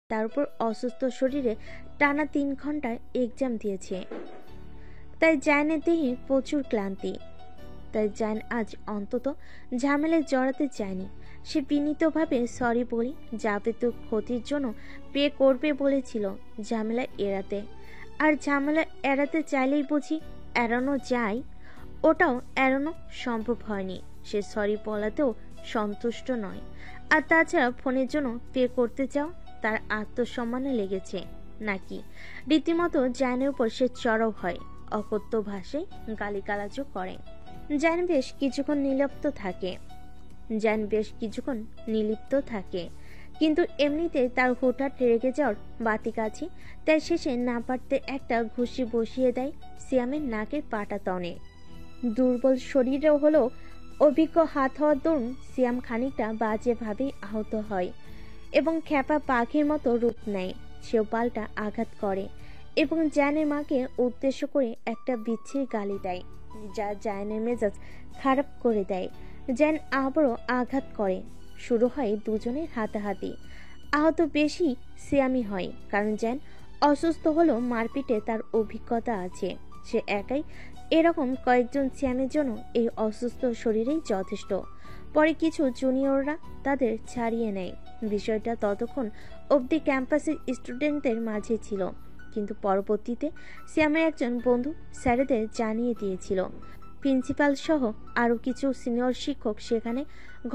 তার উপর অসুস্থ শরীরে টানা 3 ঘন্টা এক্সাম দিয়েছে, তাই জায়নের দেহে প্রচুর ক্লান্তি। তাই জায়ন আজ অন্তত ঝামেলায় জড়াতে চায়নি। সে বিনীতভাবে সরি বলে যাবতীয় ক্ষতির জন্য পে করবে বলেছিল ঝামেলা এড়াতে। আর ঝামেলা এড়াতে চাইলেই বুঝি এড়ানো যায়? ওটাও এড়ানো সম্ভব হয়নি। সে সরি বলাতেও সন্তুষ্ট নয়। আর তাছাড়া ফোনের জন্য পে করতে চাও তার আত্মসম্মানে লেগেছে নাকি? রীতিমতো জায়নের উপর সে চড়াও হয়, অকথ্য ভাষায় গালিগালাজও করে। জায়ন বেশ কিছুক্ষণ নিলিপ্ত থাকে, কিন্তু এমনিতে তার হুটহাট রেগে যাওয়ার বাতিক আছে। তাই শেষে না পারতে একটা ঘুষি বসিয়ে দেয় সিয়ামের নাকের পাটা তনে। দুর্বল শরীরেও হলেও অভিজ্ঞ হাত হওয়ার দরুন সিয়াম খানিকটা বাজেভাবেই আহত হয় এবং খ্যাপা পাখির মতো রূপ নেয়। সেও পাল্টা আঘাত করে এবং জায়নের মাকে উদ্দেশ্য করে একটা বিচ্ছিরি গালি দেয়, যা জায়নের মেজাজ খারাপ করে দেয়। জায়ন আবারও আঘাত করে। শুরু হয় দুজনের হাতাহাতি। আহত বেশি সিয়ামই হয়, কারণ জায়ন অসুস্থ হলেও মারপিটে তার অভিজ্ঞতা আছে। সে একাই এরকম কয়েকজন সিয়ামের জন্য এই অসুস্থ শরীরেই যথেষ্ট। পরে কিছু জুনিয়ররা তাদের ছাড়িয়ে নেয়। বিষয়টা ততক্ষণ অবধি ক্যাম্পাসের স্টুডেন্টদের মাঝে ছিল, কিন্তু পরবর্তীতে সিয়ামের একজন বন্ধু স্যারেদের জানিয়ে দিয়েছিল। প্রিন্সিপাল সহ আরও কিছু সিনিয়র শিক্ষক সেখানে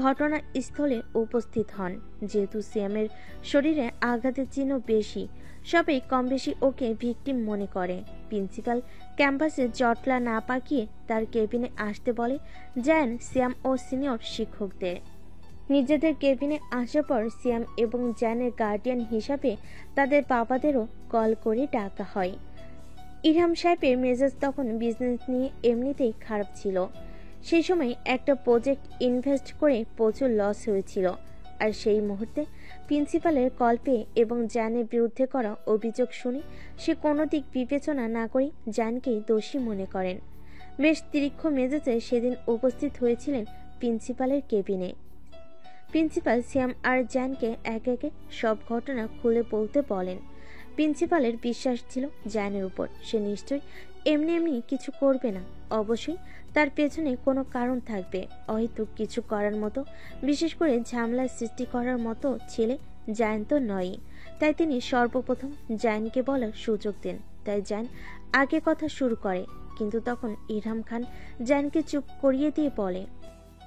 ঘটনাস্থলে উপস্থিত হন। যেহেতু সিয়ামের শরীরে আঘাতের চিহ্ন বেশি, সবাই কম বেশি ওকে ভিকটিম মনে করে। প্রিন্সিপাল ক্যাম্পাসে জটলা না পাকিয়ে তার কেবিনে আসতে বলে জায়ান সিয়াম ও সিনিয়র শিক্ষকদের। নিজেদের কেবিনে আসার পর সিয়াম এবং জায়ানের গার্ডিয়ান হিসাবে তাদের বাবাদেরও কল করে ডাকা হয়। ইরহাম সাহেবের মেজাজ তখন বিজনেস নিয়ে এমনিতেই খারাপ ছিল। সেই সময় একটা প্রজেক্ট ইনভেস্ট করে প্রচুর লস হয়েছিল। আর সেই মুহূর্তে প্রিন্সিপালের কল পেয়ে এবং জায়ানের বিরুদ্ধে করা অভিযোগ শুনে সে কোনো দিক বিবেচনা না করে জায়ানকেই দোষী মনে করেন। বেশ তীক্ষ্ণ মেজাজে সেদিন উপস্থিত হয়েছিলেন প্রিন্সিপালের কেবিনে। প্রিন্সিপাল সিয়াম আর জায়ানকে একে একে সব ঘটনা খুলে বলতে বলেন। প্রিন্সিপালের বিশ্বাস ছিল জায়ানের উপর। সে নিশ্চয়ই এমনি এমনি কিছু করবে না, অবশ্যই তার পেছনে কোনো কারণ থাকবে। অহেতুক কিছু করার মতো, বিশেষ করে ঝামেলা সৃষ্টি করার মতো ছেলে জায়ান তো নয়ই। তাই তিনি সর্বপ্রথম জায়ানকে বলার সুযোগ দেন। তাই জায়ান আগে কথা শুরু করে, কিন্তু তখন ইরহাম খান জায়ানকে চুপ করিয়ে দিয়ে বলে,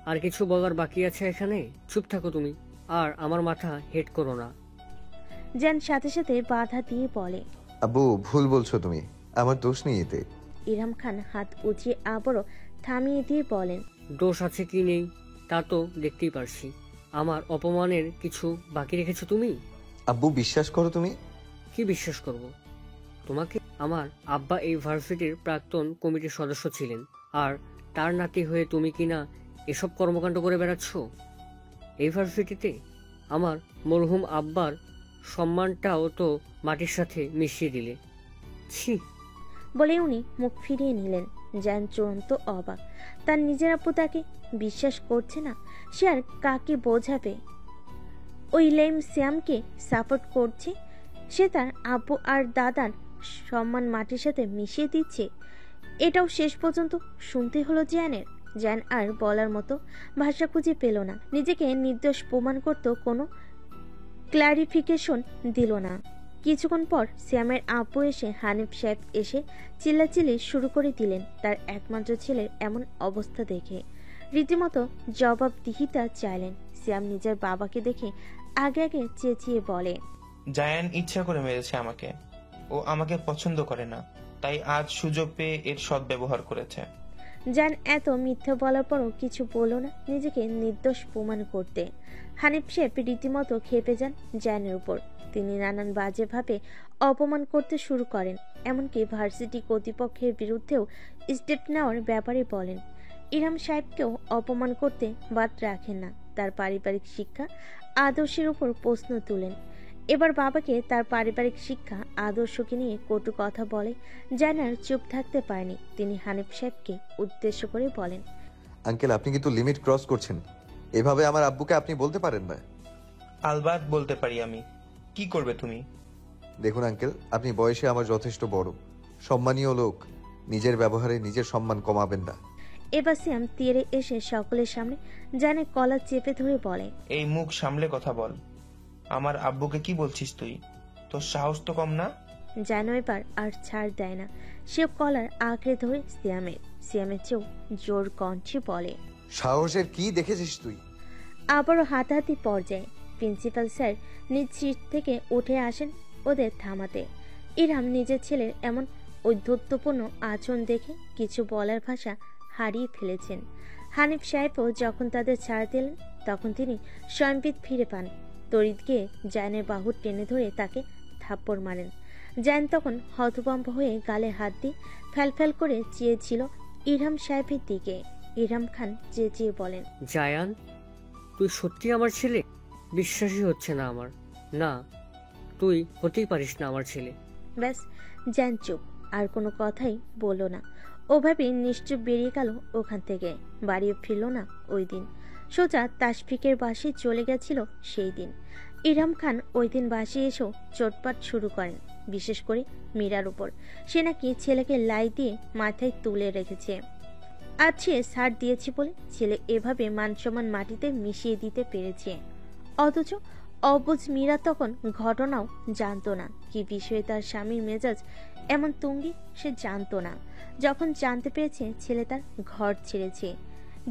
আর কিছু বলার বাকি আছে এখানে? চুপ থাকো তুমি, আর আমার মাথা হেড করো না। জায়ান সাথে সাথে বাধা দিয়ে বলে, আব্বু ভুল বলছো তুমি, আমার দোষ নেই এতে। ইরহাম খান হাত উঁচিয়ে আবারও থামিয়ে দিয়ে বলেন, দোষ আছে কি নেই তা তো দেখতেই পারছি। আমার অপমানের কিছু বাকি রেখেছো তুমি? আব্বু বিশ্বাস করো তুমি। কি বিশ্বাস করব তোমাকে? আমার আব্বা এই ভার্সিটির প্রাক্তন কমিটির সদস্য ছিলেন, আর তার নাতি হয়ে তুমি কিনা এসব কর্মকাণ্ড করে বেড়াচ্ছ এই ভার্সিটিতে। আমার মরহুম আব্বার সম্মানটাও তো মাটির সাথে মিশিয়ে দিলে। ছি। বলে উনি মুখ ফিরিয়ে নিলেন। জায়ান চূড়ান্ত অবাক। তার নিজের আব্বু তাকে বিশ্বাস করছে না, সে আর কাকে বোঝাবে? ওই লেম শ্যামকে সাপোর্ট করছে, সে তার আব্বু আর দাদার সম্মান মাটির সাথে মিশিয়ে দিচ্ছে। এটাও শেষ পর্যন্ত শুনতে হলো জায়ানের। জায়ান আর বলার মতো ভাষা খুঁজে পেল না। নিজেকে নির্দোষ প্রমাণ করতে কোনো ক্লারিফিকেশন দিল না। কিছুক্ষণ পর শ্যামের আব্বু এসে হানিফ সাহেব এসে চিল্লাচিল্লি শুরু করে দিলেন তার একমাত্র ছেলের এমন অবস্থা দেখে। রীতিমতো জবাবদিহিতা চাইলেন। শ্যাম নিজের বাবাকে দেখে আগে আগে চেঁচিয়ে বলে, জায়ান ইচ্ছা করে মেরেছে আমাকে। ও আমাকে পছন্দ করে না, তাই আজ সুযোগ পেয়ে এর সদ্ব্যবহার করেছে। জান এত মিথ্যে বলার পরও কিছু বলল না নিজেকে নির্দোষ প্রমাণ করতে। হানিফ সাহেব রীতিমতো খেপে যান জায়ানের উপর। তিনি নানান বাজেভাবে অপমান করতে শুরু করেন, এমনকি ভার্সিটি কর্তৃপক্ষের বিরুদ্ধেও স্টেপ নেওয়ার ব্যাপারে বলেন। ইরহাম সাহেবকেও অপমান করতে বাদ রাখেন না। তার পারিবারিক শিক্ষা আদর্শের উপর প্রশ্ন তুলেন। এবার বাবাকে তার পারিবারিক শিক্ষা আদর্শকে নিয়ে কটু কথা বলে জানার চুপ থাকতে পারেনি। তিনি হানিফ সাহেবকে উদ্দেশ্য করে বলেন, আঙ্কেল আপনি কিন্তু লিমিট ক্রস করছেন। এভাবে আমার আব্বুকে আপনি বলতে পারেন না। আলবাত বলতে পারি আমি, কি করবে তুমি? দেখুন আঙ্কেল, আপনি বয়সে আমার যথেষ্ট বড়, সম্মানীয় লোক। নিজের ব্যবহারে নিজের সম্মান কমাবেন না। এবার সিয়াম তেড়ে এসে সকলের সামনে জানের কলার চেপে ধরে বলে, এই মুখ সামলে কথা বল। আমার আব্বুকে কি বলছিস তুই? তোর সাহস তো কম না? জানো এবার আর ছাড় দেয় না। সে কলার আঁকড়ে ধরে সিয়ামের চেয়েও জোর কণ্ঠে বলে, সাহসের কি দেখেছিস তুই? আবারও হাতাহাতি পর্যায়ে প্রিন্সিপাল স্যার নিজ সিট থেকে উঠে আসেন ওদের থামাতে। ইরহাম নিজের ছেলের এমন ঔদ্ধত্যপূর্ণ আচরণ দেখে কিছু বলার ভাষা হারিয়ে ফেলেছেন। হানিফ সাহেবও যখন তাদের ছাড় দিলেন তখন তিনি স্বয়ংবিদ ফিরে পান। তড়িৎ গিয়ে জায়নের বাহু টেনে ধরে তাকে থাপ্পড় মারেন। জায়ন তখন হতভম্ব হয়ে গালে হাত দিয়ে ফ্যালফ্যাল করে চেয়েছিল ইরহাম সাহেবের দিকে। ইরহাম খান চেঁচিয়ে বলেন, জায়ান, তুই সত্যি আমার ছেলে? বিশ্বাসই হচ্ছে না আমার। না, তুই হতেই পারিস না আমার ছেলে। ব্যাস, জান চুপ, আর কোনো কথাই বলল না। ওভাবে নিশ্চুপ বেরিয়ে গেল ওখান থেকে। বাড়িও ফিরল না ওই দিন। সোজা তাশফিকের বাসায় চলে গেছিল সেই দিন। ইরহাম খান ওই দিন বাসে এসেও চোটপাট শুরু করেন, বিশেষ করে মীরার উপর। সে নাকি ছেলেকে লাই দিয়ে মাথায় তুলে রেখেছে। আজ সে ছাড় দিয়েছি বলে ছেলে এভাবে মানসম্মান মাটিতে মিশিয়ে দিতে পেরেছে। অথচ অবুঝ মীরা তখন ঘটনাও জানতো না। কি বিষয়ে তার স্বামীর মেজাজ এমন তুঙ্গি সে জানতো না। যখন জানতে পেরেছে ছেলে তার ঘর ছেড়েছে,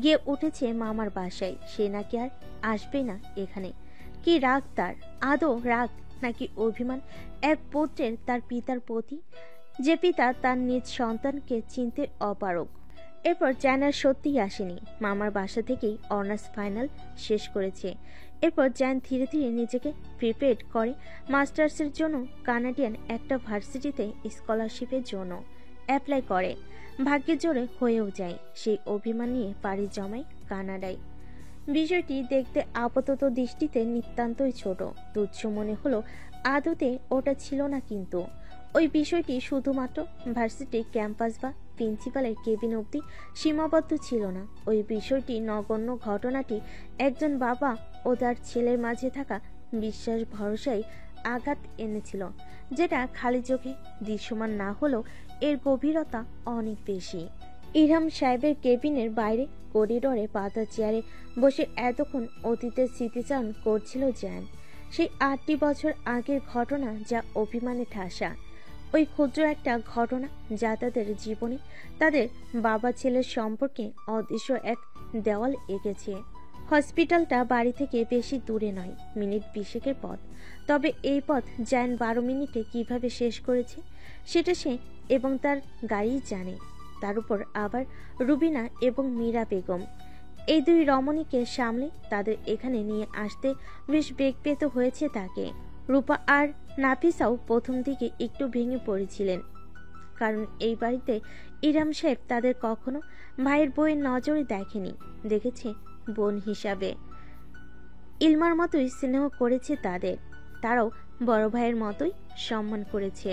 গিয়ে উঠেছে মামার বাসায়, সে নাকি আর আসবে না এখানে। কি রাগ তার! আদৌ রাগ নাকি অভিমান এক পুত্রের তার পিতার প্রতি, যে পিতা তার নিজ সন্তানকে চিনতে অপারগ। এরপর জায়নার সত্যিই আসেনি। মামার বাসা থেকেই অনার্স ফাইনাল শেষ করেছে। এরপর জায়ন ধীরে ধীরে নিজেকে প্রিপেয়ার করে মাস্টার্সের জন্য কানাডিয়ান একটা ভার্সিটিতে স্কলারশিপের জন্য অ্যাপ্লাই করে। ভাগ্যের জোরে হয়েও যায়। সেই অভিমান নিয়ে পাড়ি জমায় কানাডায়। বিষয়টি দেখতে আপাতত দৃষ্টিতে নিতান্তই ছোট, তুচ্ছ মনে হলো। আদতে ওটা ছিল না। কিন্তু ওই বিষয়টি শুধুমাত্র ভার্সিটি ক্যাম্পাস বা প্রিন্সিপালের কেবিন অবধি সীমাবদ্ধ ছিল না। ওই বিষয়টি নগণ্য ঘটনাটি একজন বাবা ও তার ছেলের মাঝে থাকা বিশ্বাস ভরসায় আঘাত এনেছিল, যেটা খালি চোখে দৃশ্যমান না হলেও এর গভীরতা অনেক বেশি। ইরহাম সাহেবের কেবিনের বাইরে করিডোরে পাতা চেয়ারে বসে এতক্ষণ অতীতের স্মৃতিচারণ করছিল জায়ান। সেই 8টি বছর আগের ঘটনা, যা অভিমানে ঠাসা। ওই ক্ষুদ্র একটা ঘটনা যা তাদের জীবনে তাদের বাবা ছেলের সম্পর্কে অদৃশ্য এক দেওয়াল এঁকেছে। হসপিটালটা বাড়ি থেকে বেশি দূরে নয়, মিনিট 20 পথ। তবে এই পথ জায়ান 12 মিনিটে কিভাবে শেষ করেছে সেটা সে এবং তার গাড়ি জানে। তার উপর আবার রুবিনা এবং মীরা বেগম, এই দুই রমণীকে সামলে তাদের এখানে নিয়ে আসতে বেশ বেগ পেতে হয়েছে তাকে। রূপা আর নাফিসাও প্রথম দিকে একটু ভেঙে পড়েছিলেন, কারণ এই বাড়িতে ইরহাম সাহেব তাদের কখনো ভাইয়ের বইয়ের নজরে দেখেনি, দেখেছে বোন হিসাবে। ইলমার মতোই স্নেহ করেছে তাদের, তারাও বড় ভাইয়ের মতোই সম্মান করেছে।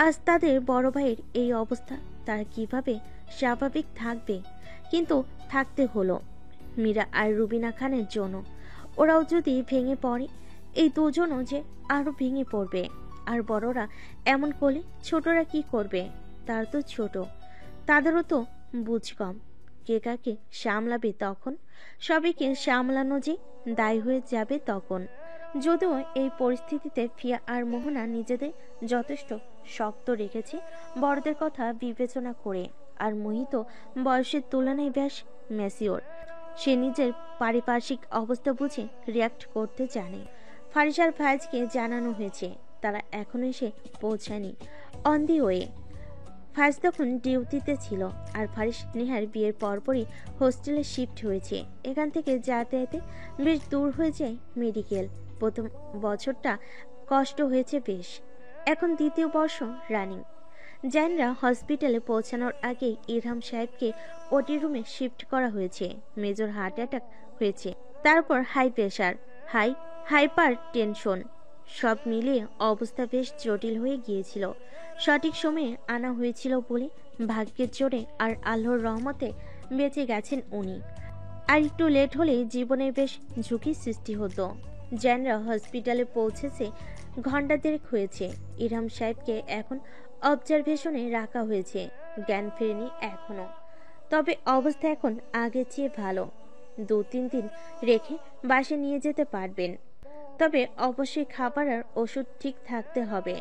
আজ তাদের বড় ভাইয়ের এই অবস্থা, তারা কিভাবে স্বাভাবিক থাকবে? কিন্তু থাকতে হলো মীরা আর রুবিনা খানের জন্য। ওরাও যদি ভেঙে পড়ে, এই দুজনও যে আরো ভেঙে পড়বে। আর বড়রা এমন করলে ছোটরা কি করবে? তার তো ছোট, তাদেরও তো বুঝ কম। কে কাকে সামলাবে তখন? সবাইকে সামলানো যে দায় হয়ে যাবে তখন। যদিও এই পরিস্থিতিতে ফিয়া আর মোহনা নিজেদের যথেষ্ট শক্ত রেখেছে বড়দের কথা বিবেচনা করে। আর মোহিত বয়সের তুলনায় বেশ ম্যাচিওর। সে নিজের পারিপার্শ্বিক অবস্থা বুঝে রিয়াক্ট করতে জানে। ফারিস আর ফায়েজকে জানানো হয়েছে, তারা এখনো এসে পৌঁছায়নি। On the way. ফায়েজ তখন ডিউটিতে ছিল, আর ফারিস নেহার বিয়ের পরপরই হোস্টেলে শিফট হয়েছে। এখান থেকে যাতায়াতে বেশ দূর হয়ে যায় মেডিকেল। প্রথম বছরটা কষ্ট হয়েছে বেশ, এখন দ্বিতীয় বর্ষ রানিং। জাইনরা হসপিটালে পৌঁছানোর আগে ইরহাম সাহেবকে ওটি রুমে শিফট করা হয়েছে। মেজর হার্ট অ্যাটাক হয়েছে, তারপর হাই প্রেশার, হাইপার টেনশন, সব মিলিয়ে অবস্থা বেশ জটিল হয়ে গিয়েছিল। সঠিক সময়ে আনা হয়েছিল বলে ভাগ্যের জোরে আর আল্লাহর রহমতে বেঁচে গেছেন উনি। আর একটু লেট হলে জীবনে বেশ ঝুঁকির সৃষ্টি হতো। জাইনরা হসপিটালে পৌঁছেছে ঘণ্টা দেড়েক হয়েছে। ইরহাম সাহেবকে এখন অবজারভেশনে রাখা হয়েছে। জ্ঞান ফেরেনি এখনো, তবে অবস্থা এখন আগের চেয়ে ভালো। 2-3 দিন রেখে বাসে নিয়ে যেতে পারবেন। তবে অবশ্যই খাবার আর ওষুধ ঠিক থাকতে হবে।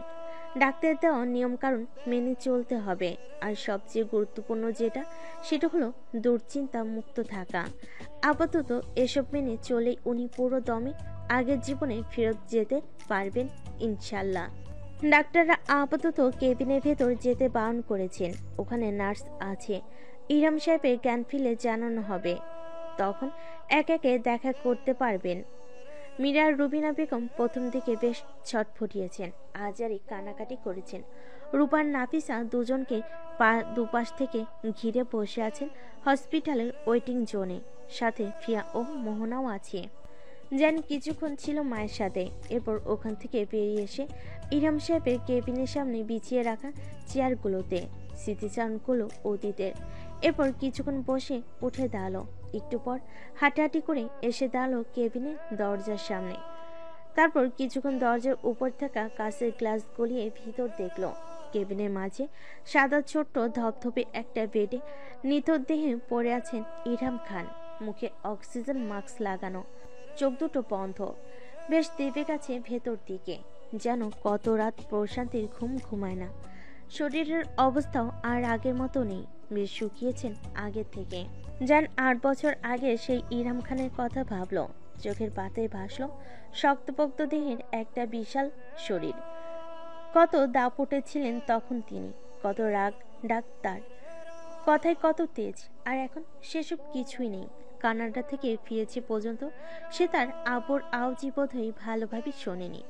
ডাক্তার দেওয়া নিয়মকানুন মেনে চলতে হবে। আর সবচেয়ে গুরুত্বপূর্ণ যেটা, সেটা হলো দুশ্চিন্তা মুক্ত থাকা। আপাতত এসব মেনে চলেই উনি পুরো দমে আগের জীবনে ফেরত যেতে পারবেন ইনশাল্লাহ। ডাক্তাররা আপাতত কেবিনের ভেতর যেতে বারণ করেছেন। ওখানে নার্স আছে। ইরহাম সাহেবের জ্ঞান ফিরে জানানো হবে, তখন একে একে দেখা করতে পারবেন। মীরা আর রুবিনা বেগম প্রথম দিকে বেশ ছটফটিয়েছেন, আজারি কানাকাটি করেছেন। রূপার নাফিসা দুজনকে দুপাশ থেকে ঘিরে বসে আছেন হসপিটালের ওয়েটিং জোনে। সাথে ফিয়া ও মোহনাও আছে। যেন কিছুক্ষণ ছিল মায়ের সাথে, এরপর ওখান থেকে বেরিয়ে এসে ইরহাম সাহেবের কেবিনের সামনে বিছিয়ে রাখা চেয়ারগুলোতে স্মৃতিচারণগুলো অতীতের। এরপর কিছুক্ষণ বসে উঠে দাঁড়ালো। একটু পর হাঁটাহাঁটি করে এসে দাঁড়ালো কেবিনের দরজার সামনে। তারপর কিছুক্ষণ দরজার উপর থাকা কাঁচের গ্লাস গলিয়ে ভিতর দেখলো। কেবিনের মাঝে সাদা ছোট্ট ধপধপে একটা বেডে নিথর দেহে পড়ে আছেন ইরহাম খান। মুখে অক্সিজেন মাস্ক লাগানো, চোখ দুটো বন্ধ। বেশ দেবে গেছে ভেতর দিকে, যেন কত রাত প্রশান্তির ঘুম ঘুমায় না। শরীরের অবস্থাও আর আগের মতো নেই, বেশ শুকিয়েছেন আগের থেকে। যেন 8 বছর আগে সেই ইরহাম খানের কথা ভাবলো। চোখের পাতায় ভাসলো শক্তপোক্ত দেহের একটা বিশাল শরীর। কত দাপটে ছিলেন তখন তিনি, কত রাগ ডাক তার কথায়, কত তেজ। আর এখন সেসব কিছুই নেই। কানাডা থেকে ফিরেছে পর্যন্ত সে তার আব্বুর আওয়াজ বোধহয় ভালোভাবে শোনেনি।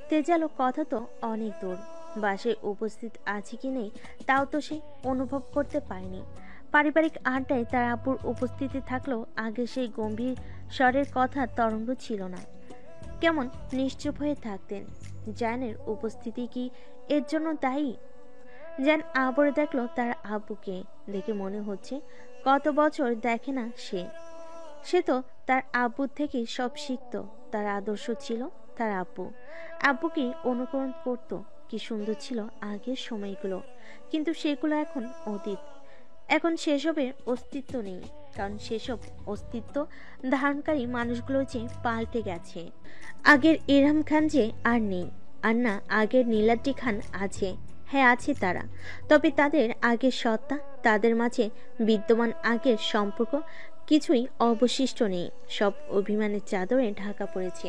তেজালো কথা তো অনেক দূর, বাসায় উপস্থিত আছে কি নেই তাও তো সে অনুভব করতে পারেনি। পারিবারিক আড্ডায় তার আব্বুর উপস্থিতি থাকলেও আগে সেই গম্ভীর স্বরের কথা তরঙ্গ ছিল না। কেমন নিশ্চুপ হয়ে থাকতেন। জানের উপস্থিতি কি এর জন্য দায়ী? জান আবারও দেখলো তার আব্বুকে। দেখে মনে হচ্ছে কত বছর দেখে না সে তো তার আব্বুর থেকে সব শিখত। তার আদর্শ ছিল তার আব্বু। আব্বুকে অনুকরণ করত। কি সুন্দর ছিল আগের সময়গুলো, কিন্তু সেগুলো এখন অতীত। এখন সেসবের অস্তিত্ব নেই, কারণ সেসব অস্তিত্ব ধারণকারী মানুষগুলো যে পাল্টে গেছে। আগের ইরহাম খান যে আর নেই, আর না আগের নীলাদ্রি খান আছে। হ্যাঁ আছে তারা, তবে তাদের আগের সত্তা, তাদের মাঝে বিদ্যমান আগের সম্পর্ক কিছুই অবশিষ্ট নেই। সব অভিমানের চাদরে ঢাকা পড়েছে।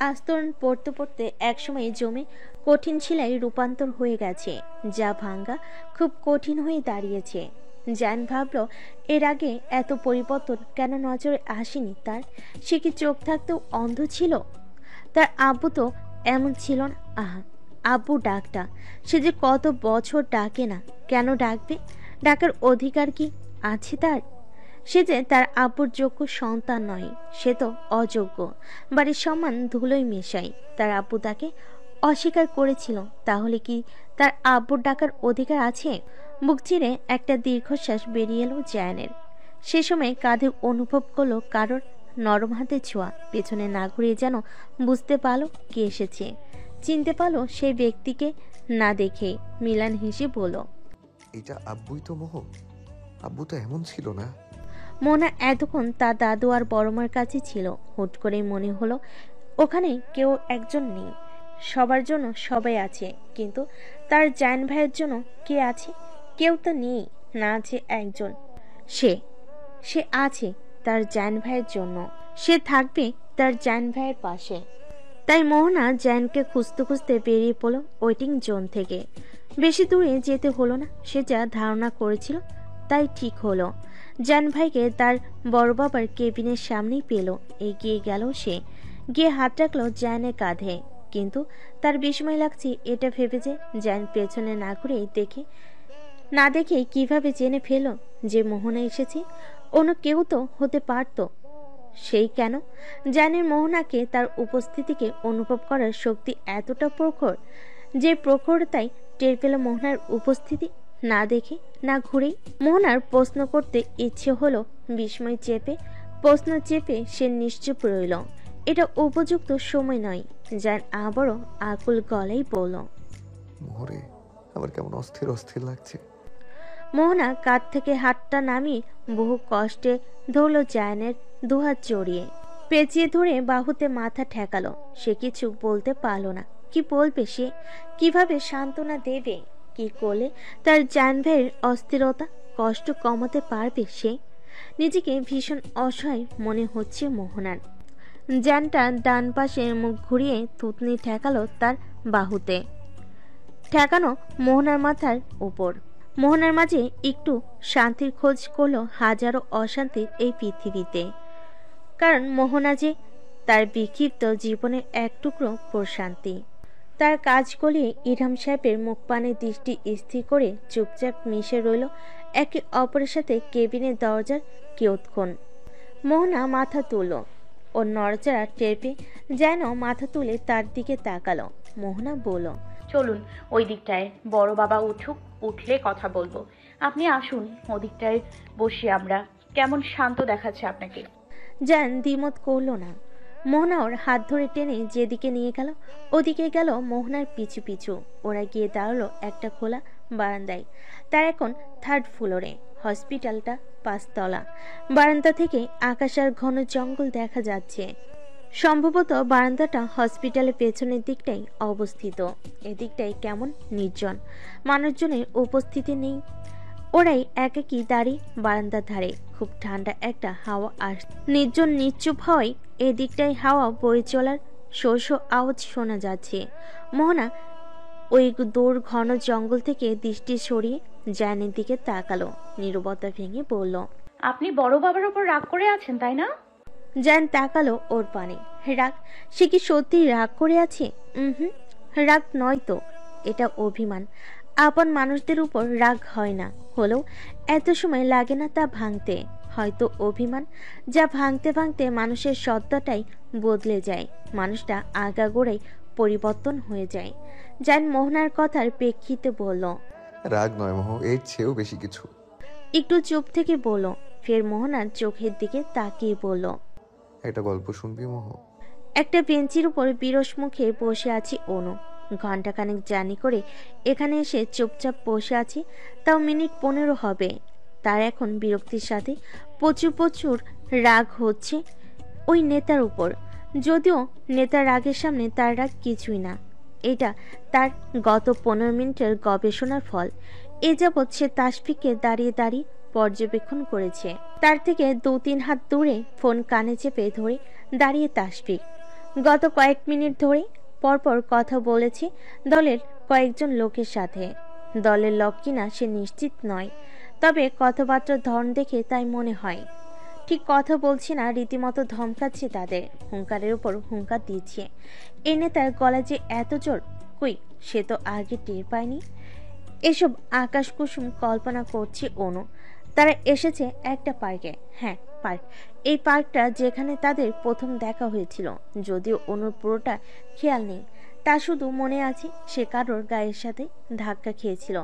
আস্তরণ পড়তে পড়তে একসময় জমে কঠিন শিলায় রূপান্তর হয়ে গেছে, যা ভাঙ্গা খুব কঠিন হয়ে দাঁড়িয়েছে। জান ভাবল এর আগে এত পরিবর্তন কেন নজরে আসেনি তার। সে কি চোখ থাকতেও অন্ধ ছিল? তার আব্বু তো এমন ছিল না। আহা, আব্বু ডাকটা সে যে কত বছর ডাকে না। কেন ডাকবে? ডাকার অধিকার কি আছে তার? সে যে তার আব্বুর যোগ্য সন্তান নয়, সে তো অযোগ্য। বাড়ির সম্মান ধুলোয় মেশাই। তার আব্বু তাকে অস্বীকার করেছিল, তাহলে কি তার আব্বুর ডাকার অধিকার আছে? বুক চিরে একটা দীর্ঘশ্বাস বেরিয়ে এলো জায়ানের। সে সময় কাঁধে অনুভব করলো কারোর নরম হাতে ছোঁয়া। পেছনে না ঘুরিয়ে যেন বুঝতে পারলো কে এসেছে। চিনতে পারলো সেই ব্যক্তিকে না দেখে মিলান হেসে বলল, এটা আব্বুই তো মোহ। আব্বু তো এমন ছিল না। মোনা এতক্ষণ তার দাদু আর বড়মার কাছে ছিল। হুট করে মনে হলো ওখানে কেউ একজন নেই। সবার জন্য সবাই আছে, কিন্তু তার জায়ান ভাইয়ের জন্য কে আছে? কেউ তো নেই। না আছে একজন, সে আছে তার জায়ান ভাইয়ের জন্য। সে থাকবে তার জায়ান ভাইয়ের পাশে। তাই মোহনা জায়ানকে খুঁজতে খুঁজতে বেরিয়ে পড়ল ওয়েটিং জোন থেকে। বেশি দূরে যেতে হলো না। সে যা ধারণা করেছিল তাই ঠিক হলো। জায়ান ভাইকে তার বড় বাবার কেবিনের সামনেই পেল। এগিয়ে গেল সে, গিয়ে হাত রাখলো জায়ানের কাঁধে। কিন্তু তার বিস্ময় লাগছে এটা ভেবে যে জায়ান পেছনে না ঘুরে না দেখে কিভাবে জেনে ফেল যে মোহনা এসেছে। অন্য কেউ তো হতে পারত। সেই কেন জায়ানের মোহনাকে, তার উপস্থিতিকে অনুভব করার শক্তি এতটা প্রখর যে প্রখরতায় টের পেল মোহনার উপস্থিতি না দেখে না ঘুরেই। মোহনার প্রশ্ন করতে ইচ্ছে হলো, বিস্ময় চেপে প্রশ্ন চেপে সে নিশ্চুপ রইল। এটা উপযুক্ত সময় নয়। যার আবারও আকুল গলায় বলল। মোহরে, আমার কেমন অস্থির অস্থির লাগছে। মোহনা কাঁধ থেকে হাতটা নামিয়ে বহু কষ্টে ধরল জায়ানের দুহাত জড়িয়ে, পেঁচিয়ে ধরে বাহুতে মাথা ঠেকালো। সে কিছু বলতে পারল না। কি বলবে সে? কিভাবে সান্ত্বনা দেবে? কি করলে তার জায়ান ভাইয়ের অস্থিরতা কষ্ট কমাতে পারবে সে? নিজেকে ভীষণ অসহায় মনে হচ্ছে মোহনার। জানটা ডান পাশে মুখ ঘুরিয়ে থুতনি ঠেকালো তার বাহুতে, ঠেকানো মোহনার মাথার উপর। মোহনার মাঝে একটু শান্তির খোঁজ করলো হাজারো অশান্তির এই পৃথিবীতে, কারণ মোহনা যে তার বিক্ষিপ্ত জীবনের এক টুকরো প্রশান্তি। তার কাজ গলিয়ে ইরহাম সাহেবের মুখপানে দৃষ্টি স্থির করে চুপচাপ মিশে রইল একে অপরের সাথে কেবিনের দরজার কিয়ৎক্ষণ। মোহনা মাথা তুলল, ওর নড়াচড়া টের পেয়ে যেন মাথা তুলে তার দিকে তাকালো। মোহনা বলল, চলুন ওই দিকটায়, বড় বাবা উঠুক, উঠলে কথা বলবো। আপনি আসুন ওদিকটায় বসি আমরা। কেমন শান্ত দেখাচ্ছে আপনাকে। জান দ্বিমত করল না। মোহনা ওর হাত ধরে টেনে যেদিকে নিয়ে গেল ওদিকে গেল মোহনার পিছু পিছু। ওরা গিয়ে দাঁড়ালো একটা খোলা বারান্দায়। তার এখন 3rd ফ্লোরে, হসপিটালটা 5 তলা। বারান্দা থেকে আকাশ আর ঘন জঙ্গল দেখা যাচ্ছে। সম্ভবত বারান্দাটা হসপিটালের পেছনের দিকটাই অবস্থিত। এদিকটাই কেমন নির্জন, মানুষজনের উপস্থিতি নেই। ওরাই একাকী দাঁড়িয়ে বারান্দার ধারে। খুব ঠান্ডা একটা হাওয়া আস, নির্জন নিশ্চুপ হওয়ায় এদিকটায় হাওয়া বয়ে চলার শো শো আওয়াজ শোনা যাচ্ছে। মোহনা ওই দূর ঘন জঙ্গল থেকে দৃষ্টি সরিয়ে জায়ানের দিকে তাকালো। নীরবতা ভেঙে বলল, আপনি বড় বাবার উপর রাগ করে আছেন, তাই না? জায়ান তাকালো ওর পানে। রাগ? সে কি সত্যি রাগ করে আছে? রাগ নয় তো, এটা অভিমান। আপন মানুষদের উপর রাগ হয় না, হলেও এত সময় লাগে না তা ভাঙতে। হয়তো অভিমান, যা ভাঙতে ভাঙতে মানুষের সত্তাটাই বদলে যায়, মানুষটা আগাগোড়াই পরিবর্তন হয়ে যায়। জায়ান মোহনার কথার প্রেক্ষিতে বলল, রাগ নয় মোহ, এর চেয়েও বেশি কিছু। একটু চুপ থেকে বলল, ফের মোহনার চোখের দিকে তাকিয়ে বলল, একটা গল্প শুনবি মোহ? একটা বেঞ্চির উপর বিরস মুখে বসে আছি অনু। ঘন্টাখানেক জার্নি করে এখানে এসে চুপচাপ বসে আছি, তাও মিনিট 15 হবে। তার এখন বিরক্তির সাথে প্রচুর প্রচুর রাগ হচ্ছে ওই নেতার উপর। যদিও নেতার রাগের সামনে তার রাগ কিছুই না। এটা তার গত 15 মিনিটের গবেষণার ফল। এ যাবৎ সে তাসফিককে দাঁড়িয়ে দাঁড়িয়ে পর্যবেক্ষণ করেছে। তার থেকে 2-3 হাত দূরে ফোন কানে চেপে ধরে দাঁড়িয়ে তাসফিক। গত কয়েক মিনিট ধরে পরপর কথা বলেছে দলের কয়েকজন লোকের সাথে। দলের লোক কিনা সে নিশ্চিত নয়, তবে কথাবার্তার ধরন দেখে তাই মনে হয়। ঠিক কথা বলছে না, রীতিমতো ধমকাচ্ছে তাদের, হুঙ্কারের উপর হুঙ্কার দিচ্ছে। এই নেতার গলা যে এত জোর, কই সে তো আগে টের পায়নি। এসব আকাশ কুসুম কল্পনা করছে অনু। তারা এসেছে একটা পার্কে। হ্যাঁ, পার্ক। এই পার্কটা যেখানে তাদের প্রথম দেখা হয়েছিল। যদিও অনুর পুরোটা খেয়াল নেই, তা শুধু মনে আছে সে কারোর গায়ের সাথে ধাক্কা খেয়েছিল,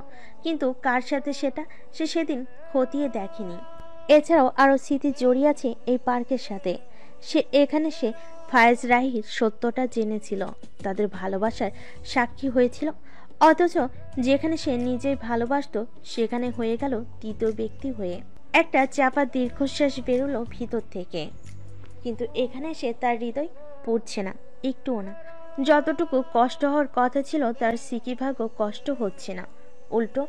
কিন্তু কার সাথে সেটা সে সেদিন খতিয়ে দেখেনি। এছাড়াও আরও স্মৃতি জড়িয়ে আছে এই পার্কের সাথে। সে ফায়েজ রাহির সত্যটা জেনেছিল, তাদের ভালোবাসার সাক্ষী হয়েছিল। অথচ যেখানে সে নিজেই ভালোবাসত সেখানে হয়ে গেল তৃতীয় ব্যক্তি হয়ে। একটা চাপা দীর্ঘশ্বাস বেরোলো ভিতর থেকে, কিন্তু এখানে সে তার হৃদয় পড়ছে না, একটুও না। যতটুকু কষ্ট হওয়ার কথা ছিল তার সিকিভাগও কষ্ট হচ্ছে না, উল্টো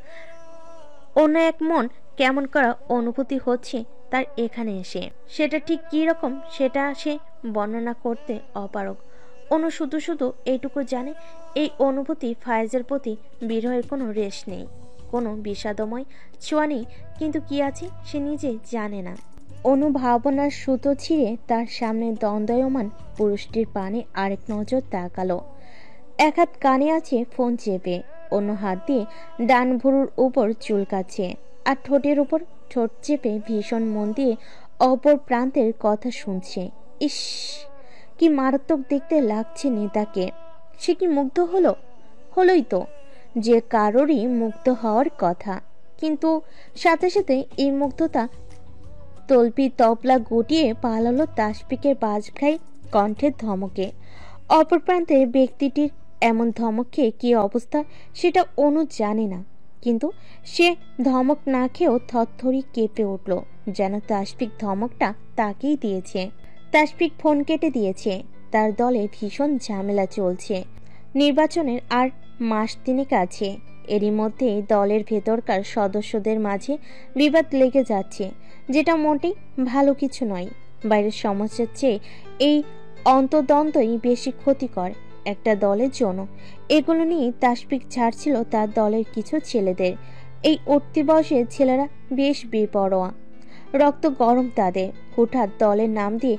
অন্য এক মন কেমন করা অনুভূতি হচ্ছে তার এখানে এসে। সেটা ঠিক কী রকম সেটা সে বর্ণনা করতে অপারগ। অনু শুধু শুধু এইটুকু জানে, এই অনুভূতি ফায়েজের প্রতি বিরহের কোনো রেশ নেই, কোনো বিষাদময় ছোঁয়া নেই, কিন্তু কি আছে সে নিজে জানে না। অনু ভাবনার সুতো ছিঁড়ে তার সামনে দ্বন্দ্বয়মান পুরুষটির পানে আরেক নজর তাকালো। এক হাত কানে আছে ফোন চেপে, অন্য হাত দিয়ে ডান ভুরুর উপর চুলকাচ্ছে, আর ঠোঁটের উপর ঠোঁট চেপে ভীষণ মন দিয়ে অপর প্রান্তের কথা শুনছে। ইস, কি মারাত্মক দেখতে লাগছে নেতাকে। সে কি মুগ্ধ হলোই তো, যে কারোরই মুগ্ধ হওয়ার কথা। কিন্তু সাথে সাথে এই মুগ্ধতা তলপি তবলা গুটিয়ে পালালো তাসফিকের বাজখাই কণ্ঠের ধমকে। অপর প্রান্তে ব্যক্তিটির এমন ধমক খেয়ে কী অবস্থা সেটা অনু জানে না, কিন্তু সে ধমক না খেয়েও থরথরি কেঁপে উঠল, যেন তাসফিক ধমকটা তাকেই দিয়েছে। তাসফিক ফোন কেটে দিয়েছে। তার দলে ভীষণ ঝামেলা চলছে। নির্বাচনের আর মাস তিনেক আছে। এরই মধ্যে দলের ভেতরকার সদস্যদের মাঝে বিবাদ লেগে যাচ্ছে, যেটা মোটেই ভালো কিছু নয়। বাইরের সমস্যার চেয়ে এই অন্তর্দ্বন্দ্বই বেশি ক্ষতিকর একটা দলের জন্য। এগুলো নিয়ে তাসফিক ছাড়ছিল তার দলের কিছু ছেলেদের। এই উঠতি বয়সের ছেলেরা বেশ বেপরোয়া, রক্ত গরম তাদের। হুঠাৎ দলের নাম দিয়ে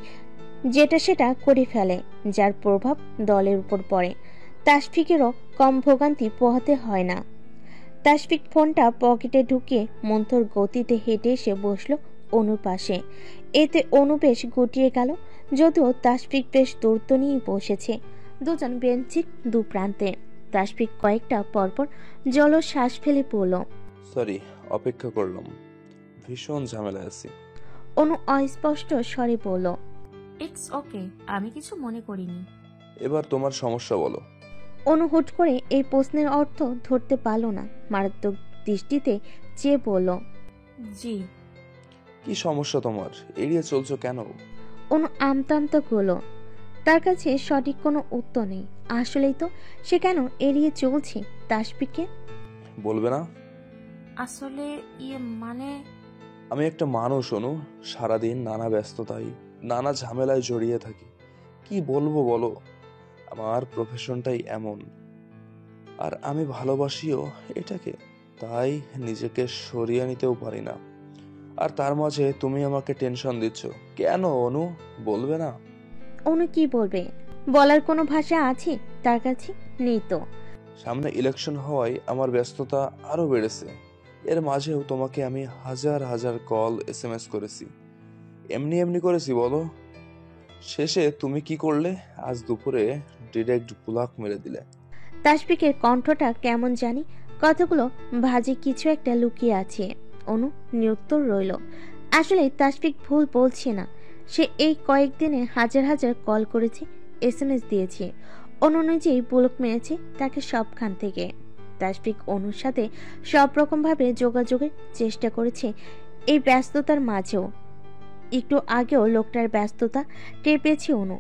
যেটা সেটা করে ফেলে, যার প্রভাব দলের উপর পড়ে। তাসফিকেরও কম ভোগান্তি পোহাতে হয় না। তাসফিক ফোনটা পকেটে ঢুকিয়ে মন্থর গতিতে হেঁটে এসে বসলো অনুর পাশে। এতে অনু বেশ গুটিয়ে গেল, যদিও তাসফিক বেশ দূরত্ব নিয়ে বসেছে দুজন বেঞ্চির দু প্রান্তে। তাসফিক কয়েকটা পরপর জলশ্বাস ফেলে পড়ল। সরি, অপেক্ষা করলাম, ভীষণ ঝামেলা আছি। অনু অস্পষ্ট স্বরে বলল, ইটস ওকে, আমি কিছু মনে করিনি। এবার তোমার সমস্যা বলো। অনু হুট করে এই প্রশ্নের অর্থ ধরতে পারল না। মারাত্মক দৃষ্টিতে চেয়ে বলল, জি। কি সমস্যা তোমার? এড়িয়ে চলছো কেন? অনু আমতা আমতা করল। তার কাছে সঠিক কোনো উত্তর নেই। আসলেই তো সে কেন এড়িয়ে চলছে তাসফিককে? বলবে না? আসলে মানে আমি একটা মানুষ অনু, সারাদিন নানা ব্যস্ততায় নানা ঝামেলায় জড়িয়ে থাকি। কি বলবো বলো, আমার প্রফেশনটাই এমন, আর আমি ভালোবাসিও এটাকে, তাই নিজেকে সরিয়ে নিতেও পারি না। আর তার মাঝে তুমি আমাকে টেনশন দিচ্ছ কেন অনু, বলবে না? অনু কি বলবে? বলার কোনো ভাষা আছে তার কাছে? নেই তো। সামনে ইলেকশন হওয়ায় আমার ব্যস্ততা আরো বেড়েছে। এর মাঝেও তোমাকে আমি হাজার হাজার কল SMS করেছি, এমনি এমনি করেছি বলো। শেষে তুমি কি করলে? আজ দুপুরে ডিরেক্ট ব্লক মেরে দিলে। তাসফিকের কণ্ঠটা কেমন জানি কতগুলো ভাজে কিছু একটা লুকিয়ে আছে। অনু নিরুত্তর রইল। আসলে তাসফিক ভুল বলছে না। সে এই কয়েকদিনে হাজার হাজার কল করেছে, SMS দিয়েছে। অনু নিজেই ব্লক মেরেছে তাকে সবখান থেকে। তাসফিক অনুর সাথে সব রকমভাবে যোগাযোগের চেষ্টা করেছে এই ব্যস্ততার মাঝেও। একটু আগেও লোকটার ব্যস্ততা টের পেয়েছে অনু।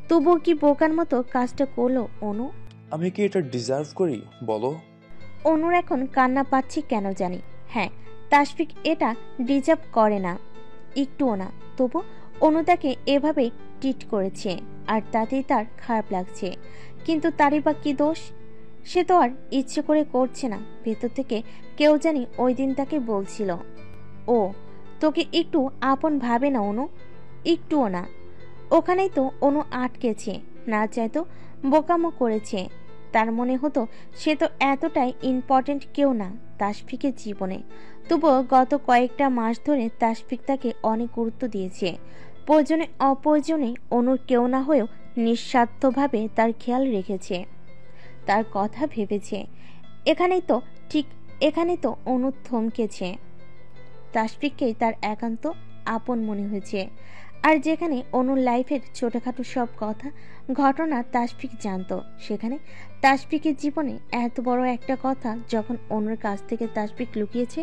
তবুও কি বোকার মতো কাজটা করলো অনু? আমি কি এটা ডিজার্ভ করি বলো? অনুর এখন কান্না পাচ্ছে কেন জানি। হ্যাঁ, তাসফিক এটা ডিজার্ভ করে না, একটুও না। তবু অনু তাকে এভাবে ট্রিট করেছে, আর তাতেই তার খারাপ লাগছে। কিন্তু তারই বা কি দোষ? সে তো আর ইচ্ছে করে করছে না। ভেতর থেকে কেউ জানি ওই দিন তাকে বলছিল, ও তোকে একটু আপন ভাবে না অনু, একটুও না। ওখানেই তো অনু আটকেছে, না চাইতো বোকামো করেছে। তার মনে হতো সে তো এতটাই ইম্পর্টেন্ট কেউ না তাসফিকের জীবনে। তবুও গত কয়েকটা মাস ধরে তাসফিক তাকে অনেক গুরুত্ব দিয়েছে। প্রয়োজনে অপ্রয়োজনে অনুর কেউ না হয়েও নিঃস্বার্থভাবে তার খেয়াল রেখেছে, তার কথা ভেবেছে। এখানেই তো অনু থমকেছে। তাসফিককেই তার একান্ত আপন মনে হয়েছে। আর যেখানে অনুর লাইফের ছোটখাটো সব কথা ঘটনা তাসফিক জানতো, সেখানে তাসফিকের জীবনে এত বড় একটা কথা যখন অনুর কাছ থেকে তাসফিক লুকিয়েছে,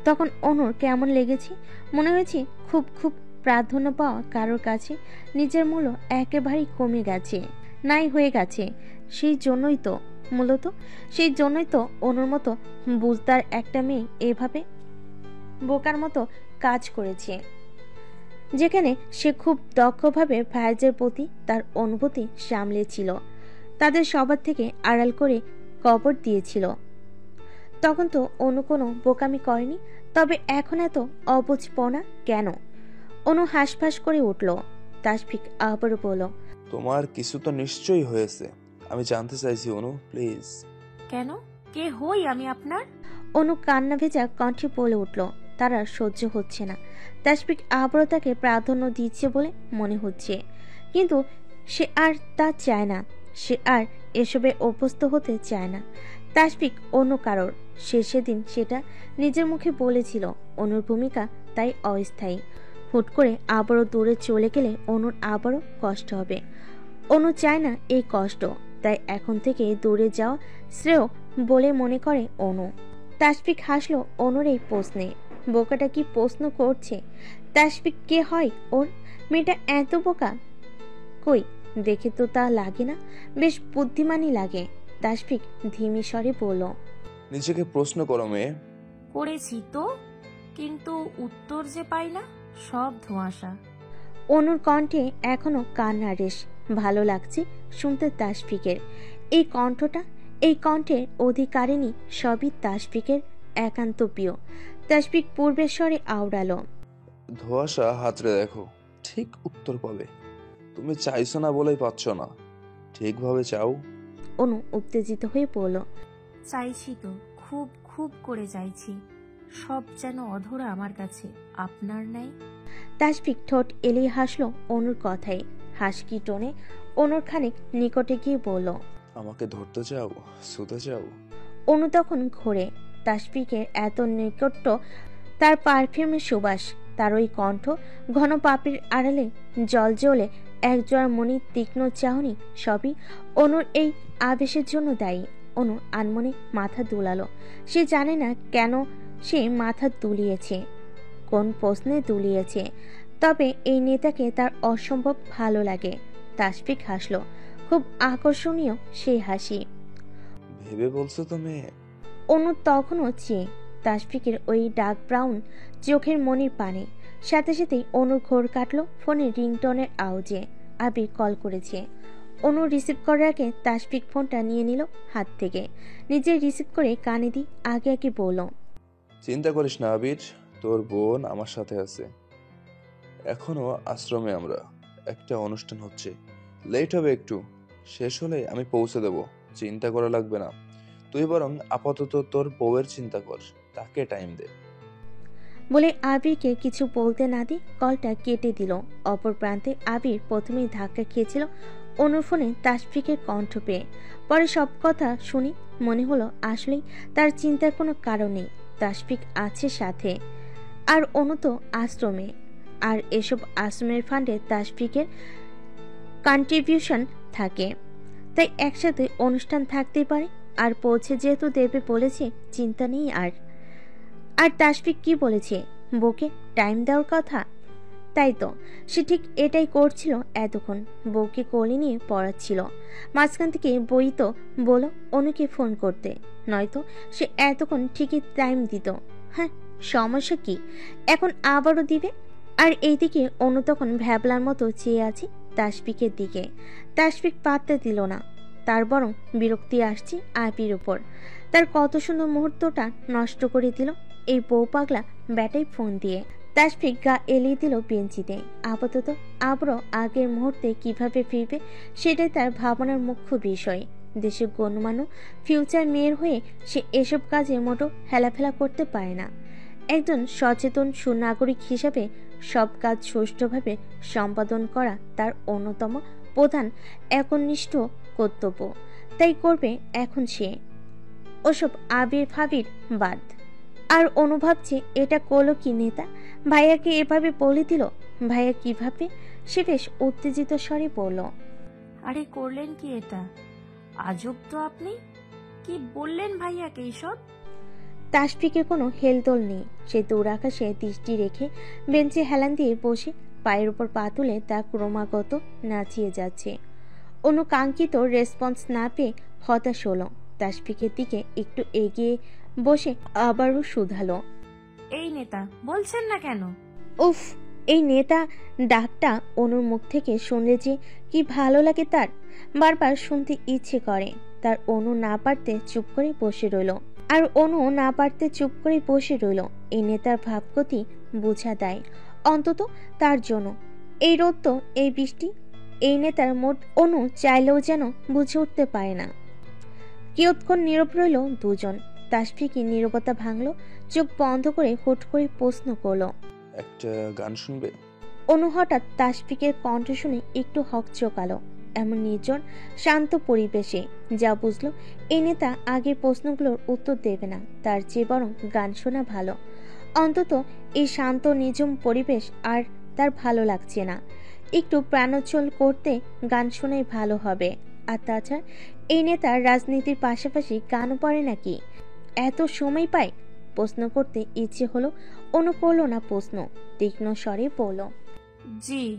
তখন অনুর কেমন লেগেছে। মনে হয়েছে খুব খুব প্রাধান্য পাওয়া কারোর কাছে নিজের মূল্য একেবারেই কমে গেছে, নাই হয়ে গেছে। সেই জন্যই তো অনুর মতো বুঝদার একটা মেয়ে এভাবে বোকার মতো কাজ করেছে, যেখানে সে খুব দক্ষভাবে ভাইয়ের প্রতি তার অনুভূতি সামলেছিল, তাদের সবার থেকে আড়াল করে কবর দিয়েছিল। তখন তো অনু কোনো বোকামি করেনি, তবে এখন এত অবুঝপনা কেন? অনু হাঁসফাঁস করে উঠল। তাসফিক আবারও বলল, তোমার কিছু তো নিশ্চয়ই হয়েছে, আমি জানতে চাইছি অনু, প্লিজ। কেন? কে হই আমি আপনার? অনু কান্না ভেজা কণ্ঠে বলে উঠল। তার আর সহ্য হচ্ছে না। তাসফিক আবারও তাকে প্রাধান্য দিচ্ছে বলে মনে হচ্ছে, কিন্তু সে আর তা চায় না। সে আর এসবে অভ্যস্ত হতে চায় না। তাসফিক অন্য কারোর, সে সেদিন সেটা নিজের মুখে বলেছিল। অনুর ভূমিকা তাই অস্থায়ী। হুট করে আবারও দূরে চলে গেলে অনুর আবারও কষ্ট হবে। অনু চায় না এই কষ্ট, তাই এখন থেকে দূরে যাওয়া শ্রেয় বলে মনে করে অনু। তাসফিক হাসলো অনুর এই প্রশ্নে। বোকাটা কি প্রশ্ন করছে? তাসফিক কে হয় ওর? মেয়েটা এত বোকা? কই, দেখে তো তা লাগে না, বেশ বুদ্ধিমানই লাগে। তাসফিক ধিমি স্বরে বলল, নিজেকে প্রশ্ন করো মেয়ে। করেছি তো, কিন্তু উত্তর যে পাই না, সব ধোঁয়াশা। অনুর কণ্ঠে এখনো কান্নার রেশ। ভালো লাগছে শুনতে তাসফিকের এই কণ্ঠটা। এই কণ্ঠের অধিকারিণী সবই তাসফিকের একান্ত প্রিয়। তাসফিক পূর্বের স্বরে আওড়ালো, ধোঁয়াশা হাতড়ে দেখো, ঠিক উত্তর পাবে। তুমি চাইছো না বলেই পাচ্ছ না, ঠিকভাবে চাও। অনু উত্তেজিত হয়ে পড়ল, চাইছি তো, খুব খুব করে চাইছি। সব যেন অধরা আমার কাছে, আপনার নাই। তাসফিক ঠোঁট এলিয়ে হাসলো অনুর কথায়। হাসকি টোনে অনুর খানিক নিকটে গিয়ে বলল, আমাকে ধরতে চাও, শুতে চাও? অনু তখন ঘোরে। তাসফিকের এত নিকট্য, তার পারফিউমের সুবাস, তার ওই কণ্ঠ, ঘন পাপড়ির আড়ালে জল জ্বলে একজোড়া মনির তীক্ষ্ণ চাহনি, সবই অনুর এই আবেশের জন্য দায়ী। অনু আনমনে মাথা দুলালো। সে জানে না কেন সে মাথা দুলিয়েছে, কোন প্রশ্নে দুলিয়েছে, তবে এই নেতাকে তার অসম্ভব ভালো লাগে। তাসফিক হাসলো, খুব আকর্ষণীয় সেই হাসি। ভেবে বলছো তো মেয়ে? অনু তখনও চেয়ে তাসফিকের ওই ডার্ক ব্রাউন চোখের মনির পানে। সাথে সাথেই অনুর ঘোর কাটলো ফোনের রিংটনের আওয়াজে। আবির কল করেছে। অনু রিসিভ করার আগে তাসফিক ফোনটা নিয়ে নিল হাত থেকে। নিজে রিসিভ করে কানে দি আগে আগে বলল, চিন্তা করিস না আবির, তোর বোন আমার সাথে আছে। এখনো আশ্রমে আমরা, একটা অনুষ্ঠান হচ্ছে, লেট হবে একটু, শেষ হলে আমি পৌঁছে দেব, চিন্তা করা লাগবে না। তুই বরং আপাতত তোর বউয়ের চিন্তা কর, তাকে টাইম দে। বলে আবিরকে কিছু বলতে না দিয়ে কলটা কেটে দিল। অপর প্রান্তে আবির প্রথমেই ধাক্কা খেয়েছিল অনুর ফোনে তাসফিকের কণ্ঠ পেয়ে। পরে সব কথা শুনি মনে হলো আসলেই তার চিন্তার কোনো কারণ নেই। তাসফিক আছে সাথে, আর অনু তো আশ্রমে, আর এসব আশ্রমের ফান্ডে তাসফিকের কন্ট্রিবিউশন থাকে, তাই একসাথে অনুষ্ঠান থাকতে পারে। আর পৌঁছে যেহেতু দেবে বলেছে, চিন্তা নেই। আর তাসফিক কি বলেছে? বউকে টাইম দেওয়ার কথা। তাই তো সে ঠিক এটাই করছিল এতক্ষণ, বউকে কোলে নিয়ে পড়াচ্ছিল। মাঝখান থেকে বই তো বলো অনুকে ফোন করতে, নয়তো সে এতক্ষণ ঠিকই টাইম দিত। হ্যাঁ, সমস্যা কি, এখন আবারও দিবে। আর এইদিকে অনু তখন ভ্যাবলার মতো চেয়ে আছে তাসফিকের দিকে। তাসফিক পাত্তা দিল না, তার বরং বিরক্তি আসছে আবির উপর। তার কত সুন্দর মুহূর্তটা নষ্ট করে দিল এই বউ পাগলা ব্যাটাই ফোন দিয়ে। তাসফিক গা এলিয়ে দিল বেঞ্চিতে। আপাতত আবারও আগের মুহূর্তে কিভাবে ফিরবে সেটাই তার ভাবনার মুখ্য বিষয়। দেশের গণ্যমান্য ফিউচার মেয়ের হয়ে সে এসব কাজে মোটো হেলাফেলা করতে পারে না। একজন সচেতন সুনাগরিক হিসাবে সব কাজ সুষ্ঠুভাবে সম্পাদন করা তার অন্যতম প্রধান একনিষ্ঠ কর্তব্য। তাই করবে এখন সে। ওসব আবির ফাবির বাদ। আর অনুভাবছে এটা করলো কি নেতা, ভাইয়াকে এভাবে বলে দিল। ভাইয়া কিভাবে? সে বেশ উত্তেজিত স্বরে বলল, আরে করলেন কি এটা? আজব তো আপনি, কি বললেন ভাইয়াকে এইসব? তাসফিকের কোনো হেলদোল নেই। সে দূর আকাশে দৃষ্টি রেখে বেঞ্চে হেলান দিয়ে বসে পায়ের উপর পা তুলে তা ক্রমাগত নাচিয়ে যাচ্ছে। অনুকাঙ্ক্ষিত রেসপন্স না পেয়ে হতাশ হলো। তাসফিকের দিকে একটু এগিয়ে বসে আবারও শুধালো, এই নেতা বলছেন না কেন? উফ, এই নেতা ডাকটা অনুর মুখ থেকে শুনলে যে কি ভালো লাগে তার, বারবার শুনতে ইচ্ছে করে। তার অনু না পারতে চুপ করে বসে রইল। আর অনু না পারতে চুপ করে বসে রইল। এই নেতার ভাবগতি বোঝা দেয় অন্তত তার জন্য। এই রোদ তো, এই বৃষ্টি, এই নেতার মোট অনু চাইলেও যেন বুঝে উঠতে পারে না। কিয়ৎক্ষণ নীরব রইল দুজন। তাসফিকি নীরবতা ভাঙলো, চোখ বন্ধ করে হুট করে প্রশ্ন করলো, একটা গান শুনবে? অনু হঠাৎ তাসফিকের কণ্ঠ শুনে একটু হকচকালো। এমন নির্জন শান্ত পরিবেশে যা বুঝলো এই নেতা আগের প্রশ্নগুলোর উত্তর দেবে না, তার চেয়ে বরং গান শোনা ভালো। অন্তত এই শান্ত নিঝুম পরিবেশ আর তার ভালো লাগছে না। একটু প্রাণোচ্ছল করতে গান শোনাই ভালো হবে। আর তাছাড়া এই নেতা রাজনীতির পাশাপাশি গানও পড়ে নাকি? এত সময় পায়? প্রশ্ন করতে ইচ্ছে হলো, অনু করল না প্রশ্ন, তীক্ষ্ণ স্বরে বলল, জি